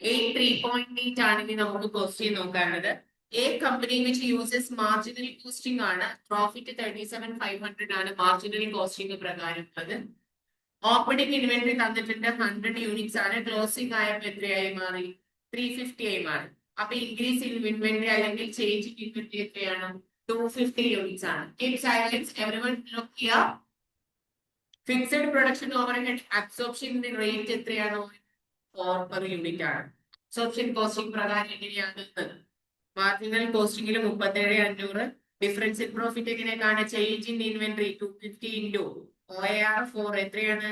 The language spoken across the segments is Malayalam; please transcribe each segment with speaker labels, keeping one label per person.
Speaker 1: 3.8 ആണെങ്കിൽ നമുക്ക് ക്വസ്റ്റ്യൻ നോക്കാനുള്ളത്. A company which uses marginal costing ആണ്. പ്രോഫിറ്റ് 37,500 ആണ് മാർജിനൽ കോസ്റ്റിംഗ് പ്രകാരം ഉള്ളത്. ഓപ്പണിംഗ് ഇൻവെന്ററി തന്നിട്ടുണ്ട് 100 യൂണിറ്റ്സ് ആണ്. ക്ലോസിംഗ് ആയപ്പോൾ എത്രയായി മാറി? 350 ആയി മാറി. അപ്പൊ ഇൻക്രീസ് ഇൻ ഇൻവെന്ററി അല്ലെങ്കിൽ ചേഞ്ച് ഇൻ ഇൻവെന്ററി എത്രയാണ്? 250 യൂണിറ്റ്സ് ആണ്. Keep silence everyone. Look here. Fixed production overhead absorption rate എത്രയാണ്? 4 per യൂണിറ്റ് ആണ്. അബ്സോർപ്ഷൻ കോസ്റ്റിംഗ് പ്രകാരം എങ്ങനെയാണ്? മാർജിനൽ കോസ്റ്റിംഗിൽ 37,500. ഡിഫറൻസ് ഇൻ പ്രോഫിറ്റ് എങ്ങനെയാണ്? Change in inventory 250 into OAR 4 എത്രയാണ്?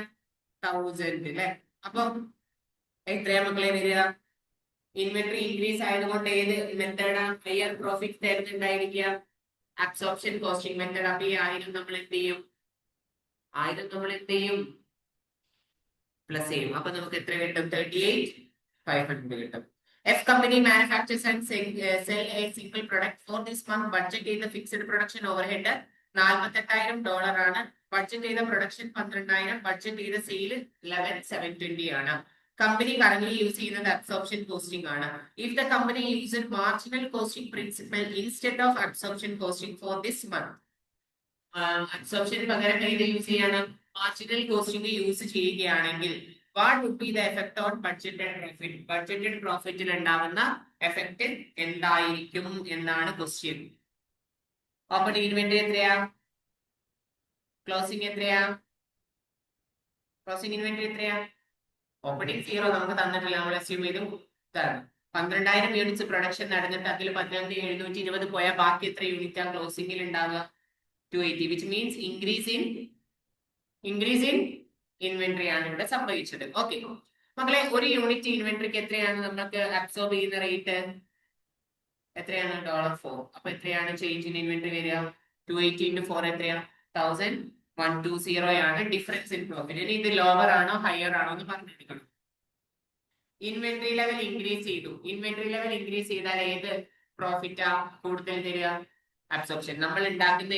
Speaker 1: 1000 അല്ലെ. അപ്പൊ എത്രയാ മക്കളെ വരിക? ഇൻവെന്ററി ഇൻക്രീസ് ആയതുകൊണ്ട് ഏത് മെത്തേഡാണ് ഹയർ പ്രോഫിറ്റ് തരുന്നുണ്ടായിരിക്കുക? Absorption costing method. അപ്പൊ ഈ 1000 നമ്മൾ എന്ത് ചെയ്യും? 1000 പ്ലസ് ചെയ്യും. അപ്പൊ നമുക്ക് എത്ര കിട്ടും? 38,500 കിട്ടും. F company manufactures and sell a single product. For this month budget ചെയ്ത ഫിക്സഡ് പ്രൊഡക്ഷൻ ഓവർഹെഡ് $48,000 ആണ്. ബഡ്ജറ്റ് ചെയ്ത പ്രൊഡക്ഷൻ 12,000. ബഡ്ജറ്റ് ചെയ്ത സെയിൽ 11,720 ആണ്. കമ്പനി കറന്റ് യൂസ് ചെയ്യുന്നത് അബ്സോർപ്ഷൻ കോസ്റ്റിംഗ് ആണ്. If the company uses marginal costing principle instead of absorption costing for this month, അബ്സോർപ്ഷന് പകരം ഏത് യൂസ് ചെയ്യണം? മാർജിനൽ കോസ്റ്റിംഗ് യൂസ് ചെയ്യുകയാണെങ്കിൽ what would be the effect on budgeted profit? Budgeted profit ൽ ഉണ്ടാവുന്ന എഫക്റ്റ് എന്തായിരിക്കും എന്നാണ് ക്വസ്റ്റ്യൻ. ഓപ്പണിംഗ് ഇൻവെന്ററി എത്രയാ? ക്ലോസിംഗ് എത്രയാ? ക്ലോസിംഗ് ഇൻവെന്ററി എത്രയാ? ഓപ്പണിംഗ് 0 നമുക്ക് തന്നിട്ടില്ല, നമ്മൾ അസ്യൂം ചെയ്തു. 12,000 യൂണിറ്റ്സ് പ്രൊഡക്ഷൻ നടന്നിട്ട് അതിൽ 11,720 പോയാൽ ബാക്കി എത്ര യൂണിറ്റ് ആ ക്ലോസിംഗിൽ ഉണ്ടാവുക? 280, which means increase in inventory ആണ് ഇവിടെ സംഭവിച്ചത്. ഓക്കെ മക്കളെ, ഒരു യൂണിറ്റ് ഇൻവെന്ററിക്ക് എത്രയാണ് നമുക്ക് അബ്സോർബ് ചെയ്യുന്ന റേറ്റ്? എത്രയാണ്? $4. അപ്പൊ എത്രയാണ് ചേഞ്ച് ഇൻ ഇൻവെന്ററി വരിക? 280 into 4 എത്രയാ? 1,120 ആണ് ഡിഫറൻസ് ഇൻ പ്രോഫിറ്റ്. ഇനി ഇത് ലോവർ ആണോ ഹയർ ആണോ എന്ന് പറഞ്ഞെടുക്കണം. ഇൻവെന്ററി ലെവൽ ഇൻക്രീസ് ചെയ്തു. ഇൻവെന്ററി ലെവൽ ഇൻക്രീസ് ചെയ്താൽ ഏത് പ്രോഫിറ്റാ കൂടുതൽ തരിക? അബ്സോർപ്ഷൻ. നമ്മൾ ഉണ്ടാക്കുന്ന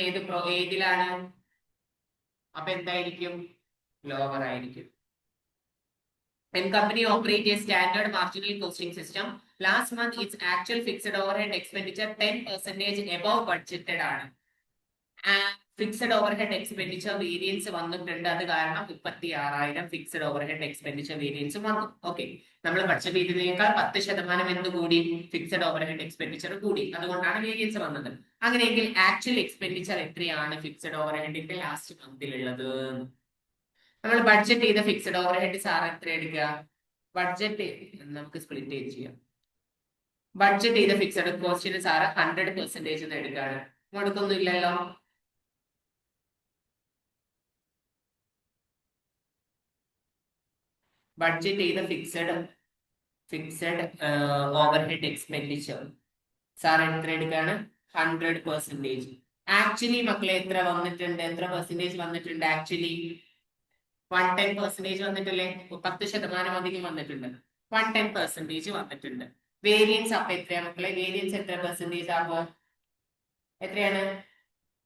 Speaker 1: ഏതിലാണ്? അപ്പൊ എന്തായിരിക്കും? ലോവർ ആയിരിക്കും. When company operate a standard marginal costing system, last month its actual fixed overhead expenditure 10% above budgeted ആണ്. ഫിക്സഡ് ഓവർഹെഡ് എക്സ്പെൻഡിച്ചർ വേരിയൻസ് വന്നിട്ടുണ്ട്. അത് കാരണം 36,000 ഫിക്സഡ് ഓവർഹെഡ് എക്സ്പെൻഡിച്ചർ വേരിയൻസ് വന്നു. ഓക്കെ, നമ്മൾ ബഡ്ജറ്റ് ചെയ്തതിനേക്കാൾ 10% എന്ത് കൂടി? ഫിക്സഡ് ഓവർഹെഡ് എക്സ്പെൻഡിച്ചർ കൂടി. അതുകൊണ്ടാണ് വേരിയൻസ് വന്നത്. അങ്ങനെയെങ്കിൽ ആക്ച്വൽ എക്സ്പെൻഡിച്ചർ എത്രയാണ് ഫിക്സഡ് ഓവർഹെഡിന്റെ ലാസ്റ്റ് മന്തിലുള്ളത്? നമ്മൾ ബഡ്ജറ്റ് ചെയ്ത ഫിക്സഡ് ഓവർഹെഡ് സാർ എത്ര എടുക്കുക? ബഡ്ജറ്റ് നമുക്ക് സ്പ്ലിറ്റ് ചെയ്യാം. ബഡ്ജറ്റ് ചെയ്ത ഫിക്സഡ് കോസ്റ്റിന് സാറ് 100% എടുക്കുകയാണ്. മുടക്കൊന്നും ഇല്ലല്ലോ. ബഡ്ജറ്റ് ചെയ്ത ഫിക്സഡ് ഓവർഹെഡ് എക്സ്പെൻഡിച്ചർ സാർ എത്ര എടുക്കുകയാണ്? 100%. ആക്ച്വലി മക്കളെ എത്ര വന്നിട്ടുണ്ട്? എത്ര പെർസെന്റേജ് വന്നിട്ടുണ്ട്? ആക്ച്വലി 110% വന്നിട്ടില്ലേ? 10% അധികം വന്നിട്ടുണ്ട്. 110% വന്നിട്ടുണ്ട്. വേരിയൻസ് അപ്പൊ എത്രയാ മക്കളെ? വേരിയൻസ് എത്ര പെർസെന്റേജ് ആകുമോ? എത്രയാണ്?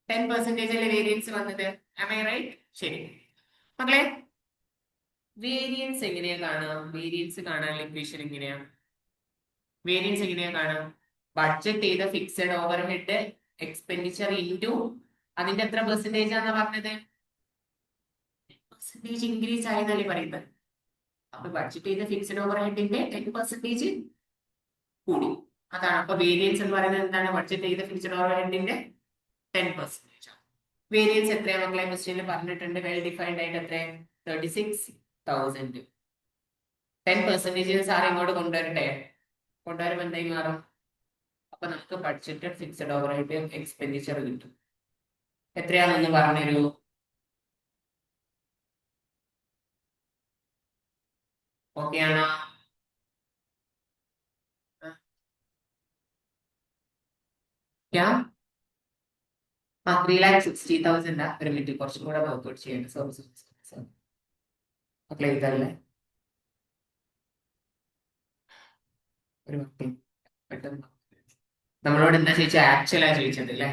Speaker 1: 10% അല്ലേ വേരിയൻസ് വന്നത്? Am I right? ശരി മക്കളെ, വേരിയൻസ് എങ്ങനെയാ കാണാം? വേരിയൻസ് കാണാനുള്ള ഇക്വേഷൻ എങ്ങനെയാ? വേരിയൻസ് എങ്ങനെയാ കാണാം? ബഡ്ജറ്റ് ചെയ്ത ഫിക്സഡ് ഓവർഹെഡ് എക്സ്പെൻഡിച്ചർ ഇൻറ്റു അതിന്റെ എത്ര പെർസെന്റേജ് ആണെന്ന് പറഞ്ഞത്? ഇൻക്രീസ് ആയെന്നല്ലേ പറയുന്നത്. അപ്പൊ ബഡ്ജറ്റ് ചെയ്ത ഫിക്സഡ് ഓവർഹെഡിന്റെ 10% കൂടി. അതാണ് അപ്പൊ വേരിയൻസ് എന്ന് പറയുന്നത്. എന്താണ്? ബഡ്ജറ്റ് ചെയ്ത ഫിക്സഡ് ഓവർഹെഡിന്റെ 10%. വേരിയൻസ് എത്രയാ മക്കളെ? ക്വസ്റ്റ്യനിൽ പറഞ്ഞിട്ടുണ്ട്. വെൽ ഡിഫൈൻഡ് ആയിട്ട് എത്ര? 36,000. 10% സാർ ഇങ്ങോട്ട് കൊണ്ടുവരട്ടെ. കൊണ്ടുവരുമ്പോൾ എന്തായി മാറും? അപ്പൊ നമുക്ക് ബഡ്ജറ്റഡ് ഫിക്സഡ് ഓവർഹെഡ് എക്സ്പെൻഡിച്ചർ കിട്ടും. എത്രയാണെന്ന് പറഞ്ഞുതരൂ. ഓക്കെ ആണോ? क्या? 3,60,000. ഒരു മിനിറ്റ്, കുറച്ചും കൂടെ വർക്ക്ഔട്ട് ചെയ്യണം. മക്കളെ ഇതല്ലേ? ഒരു മിനിറ്റ്, പെട്ടെന്ന് നമ്മളോട് എന്താ ചോദിച്ചത്? ആക്ച്വലാ ചോദിച്ചത് അല്ലേ?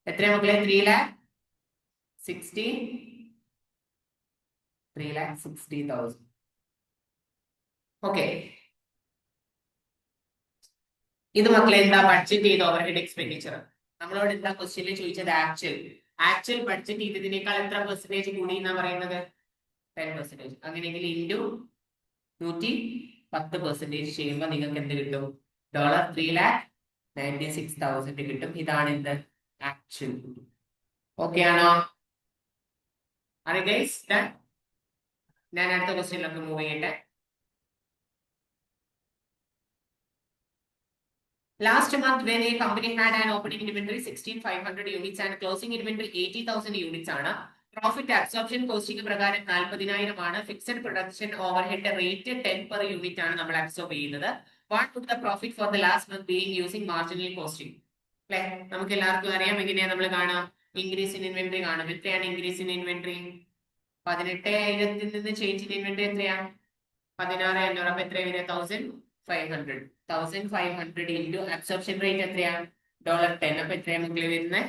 Speaker 1: എത്രയാ മക്കളെ? 3,60,000. ഓക്കെ, ഇത് മക്കളെ എന്താ ബഡ്ജറ്റ് ചെയ്ത ഓവർഹെഡ് എക്സ്പെൻഡിച്ചർ. നമ്മളോട് എന്താ ക്വസ്റ്റ്യനിൽ ചോദിച്ചത്? ആക്ച്വൽ ബഡ്ജറ്റ് ചെയ്തതിനേക്കാൾ എത്ര പെർസെന്റേജ് കൂടി എന്നാ പറയുന്നത്? 10%. അങ്ങനെയെങ്കിൽ ഇൻറ്റു 110% ചെയ്യുമ്പോൾ നിങ്ങൾക്ക് എന്ത് കിട്ടും? $3,96,000 കിട്ടും. ഇതാണ് എന്ത്? ആക്ച്വൽ. ഓക്കെ ആണോ? അതെ ഗൈസ്, ഞാൻ അടുത്ത ക്വസ്റ്റ്യനിലൊക്കെ മൂവ് ചെയ്യട്ടെ. Last month, when a company had an opening inventory 16,500 units and closing inventory 80,000 units ആണ്. പ്രോഫിറ്റ് അബ്സോർപ്ഷൻ കോസ്റ്റിംഗ് പ്രകാരം 40,000 ആണ്. Fixed production overhead rate 10 per unit ആണ് നമ്മൾ അബ്സോർബ് ചെയ്യുന്നത്. What would the profit for the last month being using marginal costing? അല്ലെ, നമുക്ക് എല്ലാവർക്കും അറിയാം എങ്ങനെയാ നമ്മൾ കാണാം. ഇൻക്രീസ് ഇൻ ഇൻവെന്ററി കാണും. എത്രയാണ് ഇൻക്രീസ് ഇൻ ഇൻവെന്ററി? 18,000 നിന്ന് ചേഞ്ച് ഇൻ ഇൻവെന്ററി എത്രയാണ്? 16,500. അപ്പൊ എത്ര വരിക? 1,500. 1,500 ഇൻറ്റു അബ്സോർപ്ഷൻ റേറ്റ് എത്രയാണ്? $10. അപ്പൊ എത്രയാ മക്കളെ വരുന്നത്?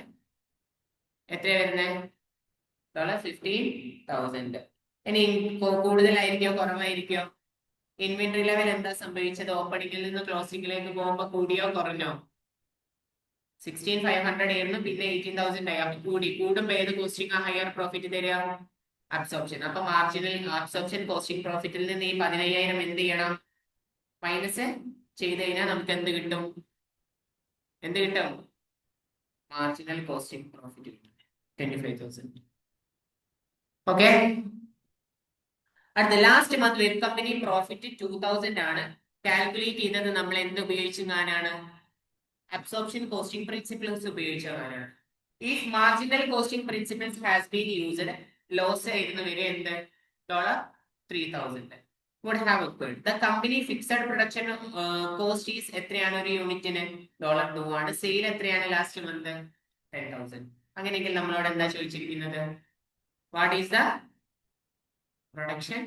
Speaker 1: എത്രയാ വരുന്നത്? $15,000. ഇനി കൂടുതലായിരിക്കോ കുറവായിരിക്കോ? ഇൻവെന്ററി ലെവൽ എന്താ സംഭവിച്ചത്? ഓപ്പണിംഗിൽ നിന്ന് ക്ലോസിംഗിലേക്ക് പോകുമ്പോ കൂടിയോ കുറഞ്ഞോ? 16,500 ആയിരുന്നു, പിന്നെ 18,000 ആയി. അപ്പൊ കൂടുമ്പോ ഏത് കോസ്റ്റിംഗ് ഹയർ പ്രോഫിറ്റ് തരിക? അബ്സോർപ്ഷൻ. അപ്പൊ മാർജിനൽ അബ്സോർപ്ഷൻ കോസ്റ്റിംഗ് പ്രോഫിറ്റിൽ നിന്ന് ഈ 15,000 എന്ത് ചെയ്യണം? മൈനസ് ചെയ്ത് കഴിഞ്ഞാൽ നമുക്ക് എന്ത് കിട്ടും? മാർജിനൽ കോസ്റ്റിംഗ് പ്രോഫിറ്റ് കിട്ടും 25,000. ഓക്കെ. അടുത്ത last month web company profit 2,000 ആണ്. കാൽക്കുലേറ്റ് ചെയ്തത് നമ്മൾ എന്ത് ഉപയോഗിച്ചാണ്? അബ്സോർപ്ഷൻ കോസ്റ്റിംഗ് പ്രിൻസിപ്പിൾസ് ഉപയോഗിച്ചാണ്. If marginal costing principles has been used, loss ആയിരുന്നു വരെ എന്ത്? $3,000 would have occurred. The company fixed production cost is എത്രയാണ് ഒരു യൂണിറ്റിന്? $2 ആണ്. സെയിൽ എത്രയാണ് ലാസ്റ്റ് മന്ത്? 10,000. അങ്ങനെയെങ്കിൽ നമ്മളോട് എന്താ ചോദിച്ചിരിക്കുന്നത്? What is the production?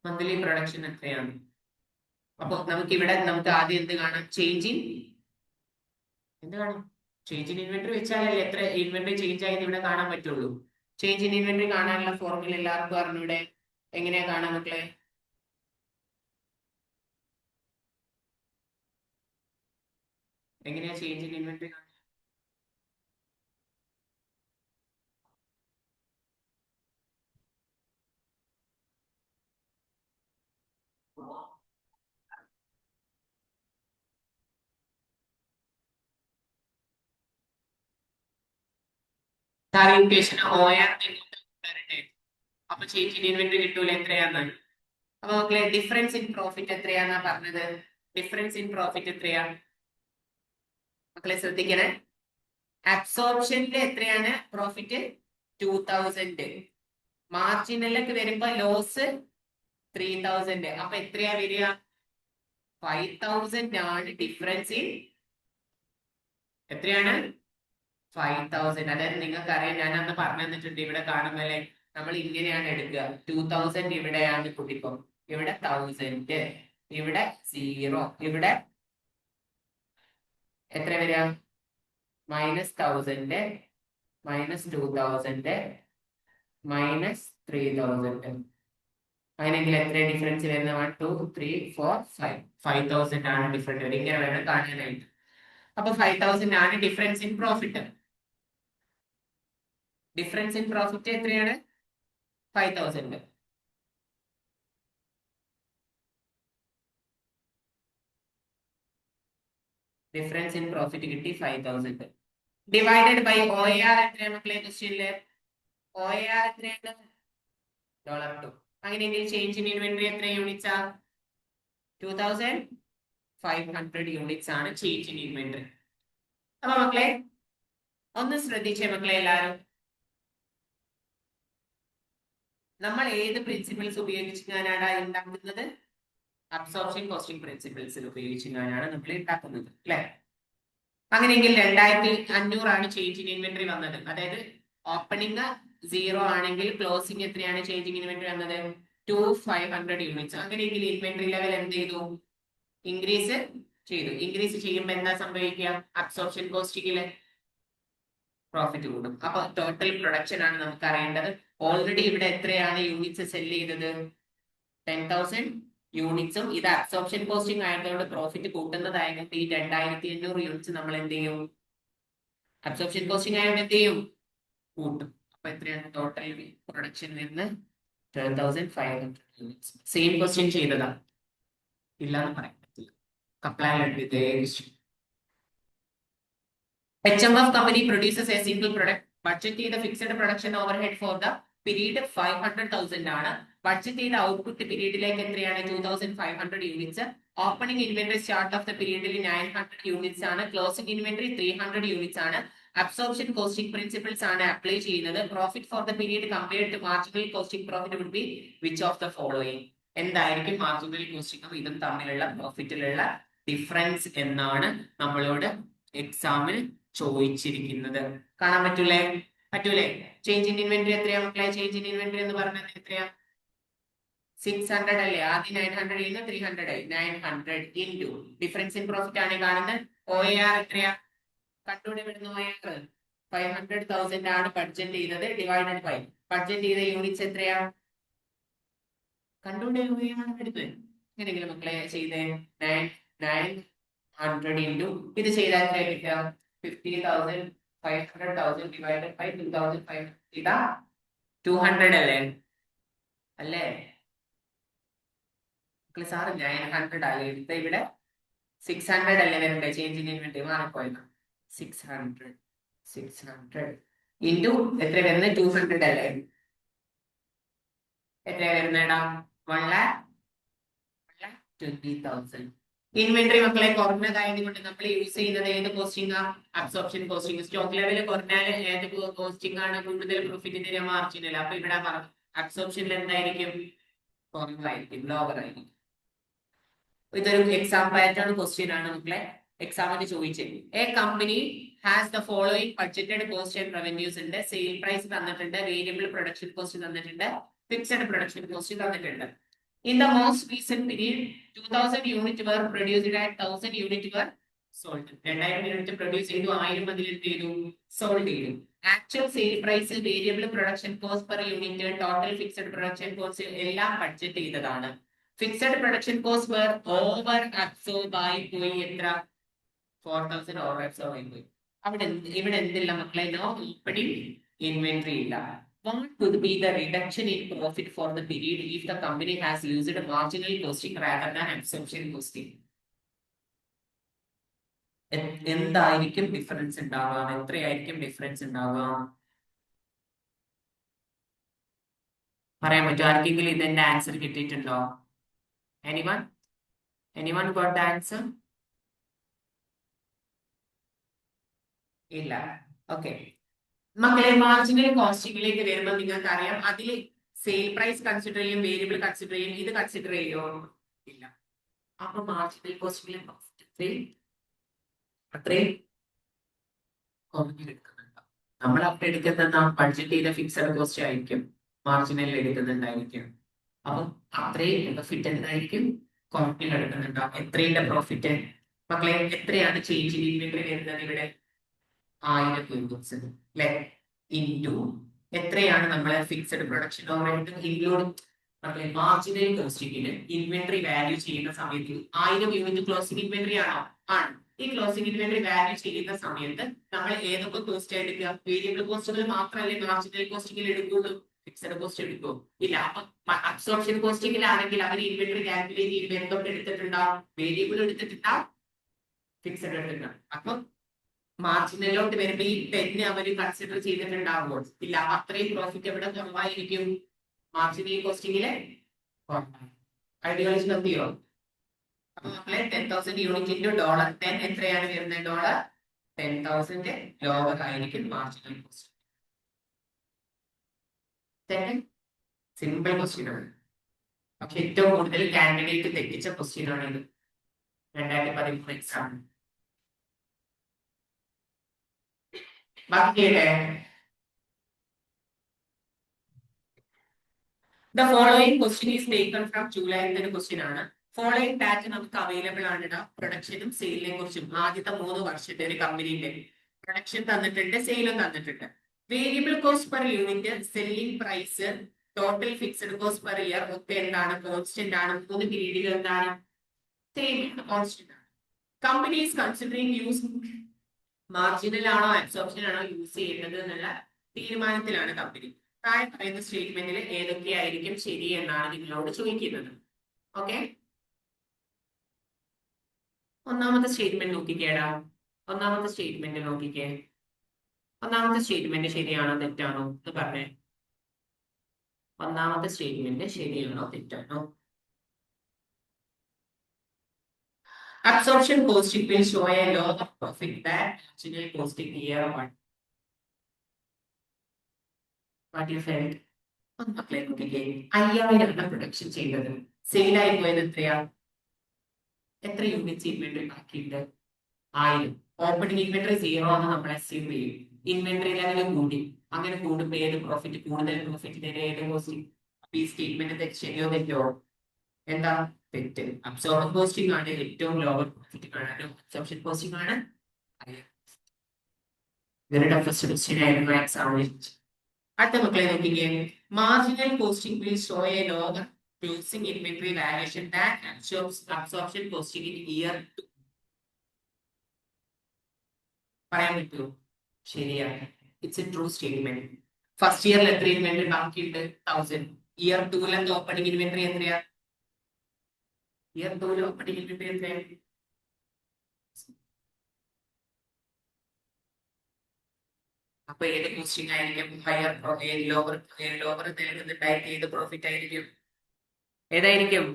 Speaker 1: Monthly production എത്രയാണ്? അപ്പൊ നമുക്ക് ആദ്യം എന്ത് കാണാം? ചേഞ്ച് ഇൻ ഇൻവെന്ററി വെച്ചാലല്ലേ എത്ര ഇൻവെന്ററി ചേഞ്ച് ആയത് ഇവിടെ കാണാൻ പറ്റുള്ളൂ. ചേഞ്ച് ഇൻ ഇൻവെന്ററി കാണാനുള്ള ഫോർമുല എല്ലാവർക്കും അറിഞ്ഞൂടെ? എങ്ങനെയാ കാണാൻ മക്കളെ? എങ്ങനെയാ ചേഞ്ച് ഇൻ ഇൻവെന്ററി കാണാൻ? കാൽക്കുലേഷൻ OR അപ്പൊ ചേഞ്ച് ഇൻ ഇൻവെന്ററി കിട്ടൂല എത്രയാന്ന്? അപ്പൊ മക്കളെ ഡിഫറൻസ് ഇൻ പ്രോഫിറ്റ് എത്രയാന്നാ പറഞ്ഞത്? ഡിഫറൻസ് ഇൻ പ്രോഫിറ്റ് എത്രയാ മക്കളെ? ശ്രദ്ധിക്കണേ. അബ്സോർപ്ഷനിൽ എത്രയാണ് പ്രോഫിറ്റ്? 2,000. മാർജിനലിലേക്ക് വരുമ്പോ ലോസ് 3,000. അപ്പൊ എത്രയാ വരിക? 5,000 ആണ് ഡിഫറൻസ് ഇൻ. എത്രയാണ്? 5,000. അതായത് നിങ്ങൾക്ക് അറിയാം, ഞാൻ അന്ന് പറഞ്ഞു തന്നിട്ടുണ്ട്. ഇവിടെ കാണുന്നല്ലേ, നമ്മൾ ഇങ്ങനെയാണ് എടുക്കുക. 2,000 ഇവിടെയാണ് കുട്ടിപ്പം, ഇവിടെ 1,000, ഇവിടെ 0, ഇവിടെ എത്ര വരിക? -1,000, -2,000, -3,000. അങ്ങനെയെങ്കിൽ എത്ര ഡിഫറൻസ് വരുന്നത്? 1, 2, 3, 4, 5. 5,000 ആണ് ഡിഫറൻസ് വരും. ഇങ്ങനെ വേണം കാണാനായിട്ട്. അപ്പൊ 5,000 ആണ് difference in profit. Difference in profit എത്രയാണ്? 5,000. ഡിഫറൻസ് ഇൻ പ്രോഫിറ്റ് കിട്ടി 5,000. ഡിവൈഡഡ് ബൈ OAR എത്രയാണ് മക്കളെ? ക്വസ്റ്റ്യനില് OAR എത്രയാണ്? $2. അങ്ങനെയെങ്കിൽ ചേഞ്ച് ഇൻ ഇൻവെന്ററി എത്ര യൂണിറ്റ്സ് ആ? 2,500 യൂണിറ്റ്സ് ആണ് ചേഞ്ച് ഇൻ ഇൻവെന്ററി. അപ്പൊ മക്കളെ ഒന്ന് ശ്രദ്ധിച്ചേ മക്കളെ എല്ലാരും. നമ്മൾ ഏത് പ്രിൻസിപ്പിൾസ് ഉപയോഗിച്ചാണ് ഉണ്ടാക്കുന്നത്? അബ്സോർപ്ഷൻ കോസ്റ്റിംഗ് പ്രിൻസിപ്പിൾസിൽ ഉപയോഗിച്ചാണ് നമ്മൾ ഉണ്ടാക്കുന്നത്, അല്ലെ? അങ്ങനെയെങ്കിൽ 2,500 ആണ് ചേഞ്ച് ഇൻ ഇൻവെന്ററി വന്നത്. അതായത് ഓപ്പണിംഗ് 0 ആണെങ്കിൽ ക്ലോസിംഗ് എത്രയാണ് ചേഞ്ച് ഇൻ ഇൻവെന്ററി വന്നത്? 2,500 യൂണിറ്റ്സ്. അങ്ങനെയെങ്കിൽ ഇൻവെന്ററി ലെവൽ എന്ത് ചെയ്തു? ഇൻക്രീസ് ചെയ്തു. ഇൻക്രീസ് ചെയ്യുമ്പോൾ എന്താ സംഭവിക്കുക? അബ്സോർപ്ഷൻ കോസ്റ്റിംഗില് പ്രോഫിറ്റ് കൂടും. അപ്പൊ ടോട്ടൽ പ്രൊഡക്ഷൻ ആണ് നമുക്ക് അറിയേണ്ടത്. ഓൾറെഡി ഇവിടെ എത്രയാണ് യൂണിറ്റ്സ് സെല് ചെയ്തത്? 10,000 യൂണിറ്റ്സും ഇത് അബ്സോർപ്ഷൻ കോസ്റ്റിംഗ് ആയതുകൊണ്ട് പ്രോഫിറ്റ് കൂട്ടുന്നതായതുകൊണ്ട് ഈ 2800 യൂണിറ്റ്സ് നമ്മൾ എന്ത് ചെയ്യും? അബ്സോർപ്ഷൻ കോസ്റ്റിംഗ് ആയതുകൊണ്ട് എന്ത് ചെയ്യും? കൂട്ടും. അപ്പൊ എത്രയാണ് ടോട്ടൽ പ്രൊഡക്ഷൻ വരുന്നത്? 12,500 യൂണിറ്റ്സ്. സെയിം ക്വസ്റ്റ്യൻ ചെയ്തതാ, ഇല്ലാന്ന് പറയാൻ പറ്റില്ല. HMF company produces a single product. Budget ചെയ്ത fixed production overhead for the period 500,000 ആണ്. ബഡ്ജറ്റ് ചെയ്ത ഔട്ട്പുട്ട് പീരീഡിലേക്ക് എത്രയാണ്? 2,500 units. Opening inventory start of the പീരീഡിൽ 900 യൂണിറ്റ്സ് ആണ്. ക്ലോസിംഗ് ഇൻവെന്ററി 300 യൂണിറ്റ്സ് ആണ്. അബ്സോർപ്ഷൻ കോസ്റ്റിംഗ് പ്രിൻസിപ്പിൾസ് ആണ് അപ്ലൈ ചെയ്യുന്നത്. Profit for the period compared to marginal costing profit would be which of the following? എന്തായിരിക്കും മാർജിനൽ കോസ്റ്റിംഗും ഇതും തമ്മിലുള്ള പ്രോഫിറ്റിലുള്ള ഡിഫറൻസ് എന്നാണ് നമ്മളോട് എക്സാമിന് ചോദിച്ചിരിക്കുന്നത്. കാണാൻ പറ്റൂലേ? ചേഞ്ച് ഇൻ ഇൻവെന്ററി എത്രയാ മക്കളെ? ചേഞ്ച് ഇൻ ഇൻവെന്ററി എന്ന് പറഞ്ഞത് എത്രയാ? 600 അല്ലേ? ആദ്യം 900 ഇന്ന് 300 ആയി. 900 ഇൻറ്റു ഡിഫറൻസ് ഇൻ പ്രോഫിറ്റ് ആണ് കാണുന്നത്. OAR എത്രയാ? കണ്ടുപിടി വിടുന്ന OAR 500,000 ആണ് ബഡ്ജറ്റ് ചെയ്തത്. ഡിവൈഡഡ് ബൈ ബഡ്ജറ്റ് ചെയ്ത യൂണിറ്റ്സ് എത്രയാ? കണ്ടുപിടി എടുത്ത് എങ്ങനെയെങ്കിലും മക്കളെ ചെയ്തേ. 900 ഇൻറ്റു ഇത് ചെയ്താൽ എത്ര കിട്ടുക? 50,000 500,000 ഡിവൈഡഡ് ബൈ 2,500 ഇതാ 200 അല്ലേ? സാറ് 900 ആയി എടുത്ത ഇവിടെ 600 അല്ലേ വരണ്ടേ? ചേഞ്ച് ഇൻ ഇൻവെന്ററി മാറിപ്പോയത്. 600 ഇൻറ്റു എത്ര വരുന്നത്? 200 അല്ലേ? എത്ര വരുന്നേടാ? 1,20,000. ഇൻവെന്ററി മക്കളെ കുറഞ്ഞതായത് കൊണ്ട് നമ്മൾ യൂസ് ചെയ്യുന്നത് ഏത് costing? Absorption costing. Stock level കുറഞ്ഞാൽ ഏത് കോസ്റ്റിംഗ് ആണ് കൂടുതൽ പ്രോഫിറ്റിന്റെ മാർജിനൽ? അപ്പൊ ഇവിടെ അബ്സോർപ്ഷനിൽ എന്തായിരിക്കും? കുറവായിരിക്കും, ലോവർ ആയിരിക്കും. ഇതൊരു എക്സാം പാറ്റേൺ ക്വസ്റ്റ്യൻ ആണ് മക്കളെ, എക്സാമിന് ചോദിച്ചത്. A company has the following budgeted cost and revenues ഉണ്ട്. സെയിൽ പ്രൈസ് തന്നിട്ടുണ്ട്, വേരിയബിൾ പ്രൊഡക്ഷൻ കോസ്റ്റ് തന്നിട്ടുണ്ട്, ഫിക്സഡ് പ്രൊഡക്ഷൻ കോസ്റ്റ് തന്നിട്ടുണ്ട്. In the most recent period, 2,000 units were produced and 1,000 units were sold. 2000 units produce ചെയ്തു, 1000 അതിൽ എന്ത് ചെയ്തു? സോൾഡ് ചെയ്തു. Actual sale price, variable production cost per unit, total fixed production cost എല്ലാം ബഡ്ജറ്റ് ചെയ്തതാണ്. Fixed production cost were over absorb ആയി പോയി. എത്ര? 4,000 ഓവർ അബ്സോർബ് ആയി പോയി. ഇവിടെ എന്തില്ല മക്കളെ? നോ ഓപ്പണിംഗ് ഇൻവെന്ററി ഇല്ല. What could be the reduction in profit for the period if the company has used marginal costing rather than absorption costing? എന്തായിരിക്കും ഡിഫറൻസ് ഉണ്ടാവുക? എത്രയായിരിക്കും ഡിഫറൻസ് ഉണ്ടാവുക? പറയാൻ പറ്റുമോ? ആർക്കെങ്കിലും ഇതിന്റെ ആൻസർ കിട്ടിയിട്ടുണ്ടോ? Anyone got the answer? ഇല്ല. ഓക്കെ മക്കളെ, മാർജിനൽ കോസ്റ്റിംഗിലേക്ക് വരുമ്പോൾ നിങ്ങൾക്ക് അറിയാം, അതിൽ സെയിൽ പ്രൈസ് കൺസിഡർ ചെയ്യും, വേരിയബിൾ കൺസിഡർ ചെയ്യും, ഇത് കൺസിഡർ ചെയ്യോ? ഇല്ല. അപ്പൊ മാർജിനൽ കോസ്റ്റിംഗിലെ അത്രയും കുറഞ്ഞെടുക്കുന്നുണ്ട്. നമ്മൾ അവിടെ എടുക്കുന്നത് ബഡ്ജറ്റ് ചെയ്ത ഫിക്സഡ് കോസ്റ്റ് ആയിരിക്കും, മാർജിനൽ എടുക്കുന്നുണ്ടായിരിക്കും. അപ്പം അത്രയും പ്രോഫിറ്റ് എന്തായിരിക്കും? കുറഞ്ഞെടുക്കുന്നുണ്ടാവും. എത്രയുടെ പ്രോഫിറ്റ് മക്കളെ? എത്രയാണ് ചേഞ്ച് ഇൻ ഇൻവെന്ററി വരുന്നത് ഇവിടെ? 1000 യൂണിറ്റ്സ് അല്ലെ? ഇൻറ്റു എത്രയാണ് നമ്മളെ fixed production overhead include marginal കോസ്റ്റിംഗിന് ഇൻവെന്ററി വാല്യൂ ചെയ്യുന്ന സമയത്ത് 1000 യൂണിറ്റ് ക്ലോസിംഗ് ഇൻവെന്ററി ആണോ? ആണ്. ഈ ക്ലോസിംഗ് ഇൻവെന്ററി വാല്യൂ ചെയ്യുന്ന സമയത്ത് നമ്മൾ ഏതൊക്കെ കോസ്റ്റ് എടുക്കുക? വേരിയബിൾ കോസ്റ്റുകൾ മാത്രമല്ലേ മാർജിനൽ കോസ്റ്റിംഗിൽ എടുക്കുള്ളൂ? ഫിക്സഡ് കോസ്റ്റ് എടുക്കും ഇല്ല. അപ്പൊ അബ്സോർപ്ഷൻ കോസ്റ്റിംഗിലാണെങ്കിൽ അവർ ഇൻവെന്ററി കാൽക്കുലേറ്റ് ചെയ്യുമ്പോൾ എന്തൊക്കെ എടുത്തിട്ടുണ്ടാവും? Variable എടുത്തിട്ടുണ്ടാവും, fixed എടുത്തിട്ടുണ്ടാവും. അപ്പൊ മാർജിനലോട്ട് വരുമ്പോ ഈ 10 അവര് കൺസിഡർ ചെയ്തിട്ടുണ്ടാവുമോ? ഇല്ല. അത്രയും പ്രോഫിറ്റ് എവിടെ കുറവായിരിക്കും? മാർജിനൽ കോസ്റ്റിംഗിലെ ഐഡിയോളജി നിർത്തിയോ? അപ്പൊ നമ്മളെ 10,000 യൂണിറ്റ് ഇൻറ്റു ഡോളർ 10 എത്രയാണ് വരുന്നത്? ഡോളർ 10,000 ലോവർ ആയിരിക്കും മാർജിനൽ കോസ്റ്റ്. സിമ്പിൾ ക്വസ്റ്റ്യൻ ആണ്, പക്ഷെ ഏറ്റവും കൂടുതൽ കാൻഡിഡേറ്റ് തെറ്റിച്ച ക്വസ്റ്റ്യൻ ആണ് ഇത്. 2013 exam. The following question is taken from July എന്നൊരു ക്വസ്റ്റ്യൻ ആണ്. ഫോളോയിങ് ഡാറ്റ നമുക്ക് അവൈലബിൾ ആണ്. പ്രൊഡക്ഷനും സെയിലിനെ കുറിച്ചും ആദ്യത്തെ 3 വർഷത്തെ ഒരു കമ്പനിയുടെ പ്രൊഡക്ഷൻ തന്നിട്ടുണ്ട്, സെയിലും തന്നിട്ടുണ്ട്. Variable cost per unit, selling price, total fixed cost per year ഒക്കെ എന്താണ് കോൺസ്റ്റന്റ് ആണ്. 3 പീരീഡുകൾ എന്താണ് സെയിം കോൺസ്റ്റന്റ് ആണ്. കമ്പനീസ് കൺസിഡറിംഗ് യൂസ് മാർജിനൽ ആണോ അബ്സോർപ്ഷൻ ആണോ യൂസ് ചെയ്യേണ്ടത് എന്നുള്ള തീരുമാനത്തിലാണ് കമ്പനി. താഴെ പറയുന്ന സ്റ്റേറ്റ്മെന്റിൽ ഏതൊക്കെയായിരിക്കും ശരി എന്നാണ് നിങ്ങളോട് ചോദിക്കുന്നത്. ഓക്കെ, ഒന്നാമത്തെ സ്റ്റേറ്റ്മെന്റ് നോക്കിക്കേടാ. ഒന്നാമത്തെ സ്റ്റേറ്റ്മെന്റ് നോക്കിക്കേ. ഒന്നാമത്തെ സ്റ്റേറ്റ്മെന്റ് ശരിയാണോ തെറ്റാണോ എന്ന് പറഞ്ഞേ. ഒന്നാമത്തെ സ്റ്റേറ്റ്മെന്റ് ശരിയാണോ തെറ്റാണോ? Absorption costing will show a lower profit than marginal costing year one. What you felt? മക്കളെ നോക്കിക്കേ, 5000 പ്രൊഡക്ഷൻ ചെയ്തത് സെയിലായി പോയത് എത്രയാ? എത്ര യൂണിറ്റ്സ് ഇൻവെന്ററി ബാക്കിയുണ്ട്? 1000. ഓപ്പണിംഗ് ഇൻവെന്ററി 0 എന്ന് നമ്മൾ അസ്യൂം ചെയ്യും. ഇൻവെന്ററി ലെവൽ കൂടി, അങ്ങനെ കൂടുമ്പോൾ ഏത് പ്രോഫിറ്റ് കൂടുതൽ പ്രോഫിറ്റ് തരും? ഏത് കോസ്റ്റിംഗ്? ഈ സ്റ്റേറ്റ്മെന്റ് ശരിയോ തെറ്റോ? എന്താ തെറ്റ്? അബ്സോർബ് കോസ്റ്റിംഗ് ആണ് ഏറ്റവും ലോവർ പ്രോഫിറ്റ് കാണാനും അബ്സോർപ്ഷൻ കോസ്റ്റിംഗ് ആണ്. ഇവരുടെ ഫസ്റ്റ് ക്വസ്റ്റ്യൻ ആയിരുന്നു എക്സാമിൽ. അടുത്ത മക്കളെ നോക്കിക്കേ, marginal costing will show A lower closing inventory valuation than absorption costing in year 2. പറയാൻ പറ്റുമോ? ശരിയാണ്, it's A true statement. First ഇയറിൽ എത്ര ഇൻവെന്ററി ബാക്കിയുണ്ട്? 1000. ഇയർ 2 ഓപ്പണിംഗ് ഇൻവെന്ററി എത്രയാ? ഇയർ 2 ഓപ്പണിംഗ് ഇൻവെന്ററി എത്രയാ? അപ്പൊ ഏത് കോസ്റ്റിംഗ് ആയിരിക്കും? ഹയർ ലോവർ നേടുന്നുണ്ടായിട്ട് ഏത് പ്രോഫിറ്റ് ആയിരിക്കും? ഏതായിരിക്കും?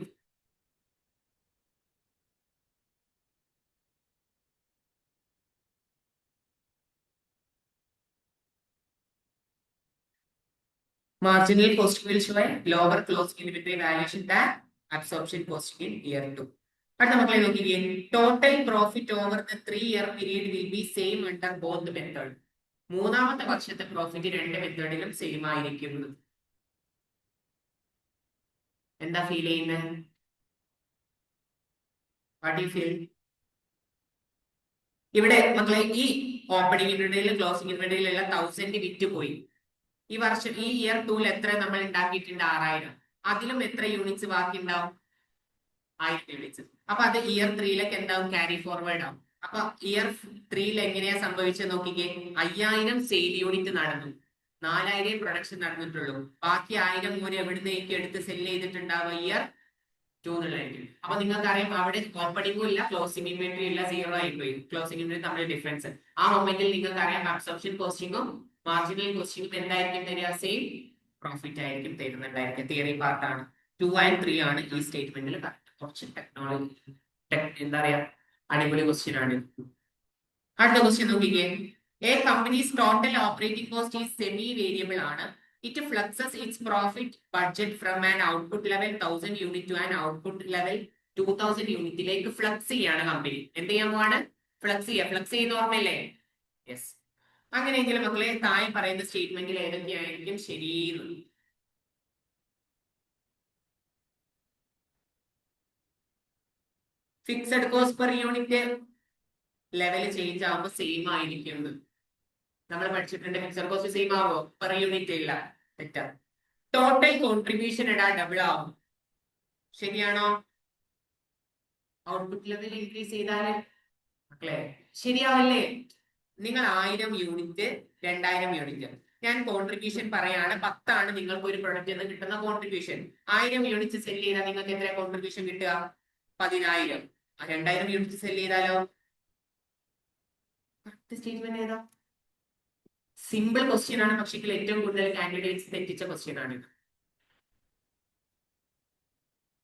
Speaker 1: Marginal costing will show a lower closing inventory valuation than absorption costing in year 2. അടുത്ത മക്കളെ നോക്കിക്കേ, total profit over the 3-year period will be same under both method. മൂന്നാമത്തെ വർഷത്തെ പ്രോഫിറ്റ് രണ്ട് മെത്തേഡിലും സെയിം ആയിരിക്കും. എന്താ ഫീൽ ചെയ്യുന്നത്? What you feel? ഇവിടെ മക്കളെ ഈ ഓപ്പണിംഗ് ഇൻവെന്ററിയിലും ക്ലോസിംഗ് ഇൻവെന്ററിയിലുള്ള 1000 വിറ്റ് പോയി. ഈ വർഷം ഈ ഇയർ 2 എത്ര നമ്മൾ ഉണ്ടാക്കിയിട്ടുണ്ട്? 6000. അതിലും എത്ര യൂണിറ്റ്സ് ബാക്കി ഉണ്ടാവും? 1000 യൂണിറ്റ്സ്. അപ്പൊ അത് ഇയർ 3 എന്താവും? ക്യാരി ഫോർവേഡ് ആവും. അപ്പൊ ഇയർ 3 എങ്ങനെയാ സംഭവിച്ചത് നോക്കിക്കേ. 5000 സെയിൽ യൂണിറ്റ് നടന്നു, 4000 പ്രൊഡക്ഷൻ നടന്നിട്ടുള്ളൂ. ബാക്കി 1000 മൂല്യം എവിടുന്നേക്ക് എടുത്ത് സെല് ചെയ്തിട്ടുണ്ടാവുക? ഇയർ 2. അപ്പൊ നിങ്ങൾക്കറിയാം അവിടെ ഓപ്പണിംഗും ഇല്ല ക്ലോസിംഗ് ഇൻവെന്ററി ഇല്ല, 0 ആയിപ്പോയി. ക്ലോസിംഗ് ഇൻവെന്ററി തമ്മിൽ ഡിഫറൻസ്. ആ മൊമെന്റിൽ നിങ്ങൾക്കറിയാം അബ്സോർപ്ഷൻ കോസ്റ്റിംഗും മാർജിനൽ കോസ്റ്റിംഗും എന്തായിരിക്കും തരിക? സെയിം പ്രോഫിറ്റ് ആയിരിക്കും തരുന്നുണ്ടായിരിക്കും. തിയറി പാർട്ടാണ്. 2 and 3 ആണ് ഈ സ്റ്റേറ്റ്മെന്റിൽ. കുറച്ച് ടെക്നോളജി എന്താ പറയാ, അടിപൊളി ക്വസ്റ്റ്യൻ ആണ്. അടുത്ത ക്വസ്റ്റ്യൻ നോക്കിക്കേ. A company's total operating cost is semi variable ആണ്. It fluxes its profit budget from an output level 1000 unit to an output level 2000 യൂണിറ്റിലേക്ക് ഫ്ലക്സ് ചെയ്യാണ് കമ്പനി. എന്ത് ചെയ്യാൻ പോവാണ്? ഫ്ലക്സ് ചെയ്യുക. ഫ്ലക്സ് ചെയ്യുന്ന ഓർമ്മയില്ലേ? യെസ്. അങ്ങനെയെങ്കിൽ മക്കളെ താഴെ പറയുന്ന സ്റ്റേറ്റ്മെന്റിൽ ഏതൊക്കെയായിരിക്കും ശരി? Fixed cost per unit level change ആവുമ്പോൾ സെയിം ആയിരിക്കും. നമ്മൾ പഠിച്ചിട്ടുണ്ട്. ഫിക്സഡ് കോസ്റ്റ് സെയിം ആവോ? പെർ യൂണിറ്റ് ഇല്ല, തെറ്റാ. ടോട്ടൽ കോൺട്രിബ്യൂഷൻ ഇടാ ഡബിൾ ആവും. ശരിയാണോ? ഔട്ട്പുട്ട് ലെവൽ ഇൻക്രീസ് ചെയ്താല് മക്കളെ ശരിയാവല്ലേ? നിങ്ങൾ 1000 യൂണിറ്റ് 2000 യൂണിറ്റ്, ഞാൻ കോൺട്രിബ്യൂഷൻ പറയാണ് 10 ആണ് നിങ്ങൾക്ക് ഒരു പ്രൊഡക്റ്റ് നിന്ന് കിട്ടുന്ന കോൺട്രിബ്യൂഷൻ. 1000 യൂണിറ്റ് സെല് ചെയ്താൽ നിങ്ങൾക്ക് എത്ര കോൺട്രിബ്യൂഷൻ കിട്ടുക? 10000. 2000 യൂണിറ്റ് സെല് ചെയ്താലോ? സ്റ്റേറ്റ്മെന്റ് ഏതാ? സിമ്പിൾ ക്വസ്റ്റ്യൻ ആണ്, പക്ഷേ ഏറ്റവും കൂടുതൽ കാൻഡിഡേറ്റ്സ് തെറ്റിച്ച ക്വസ്റ്റ്യൻ ആണ്.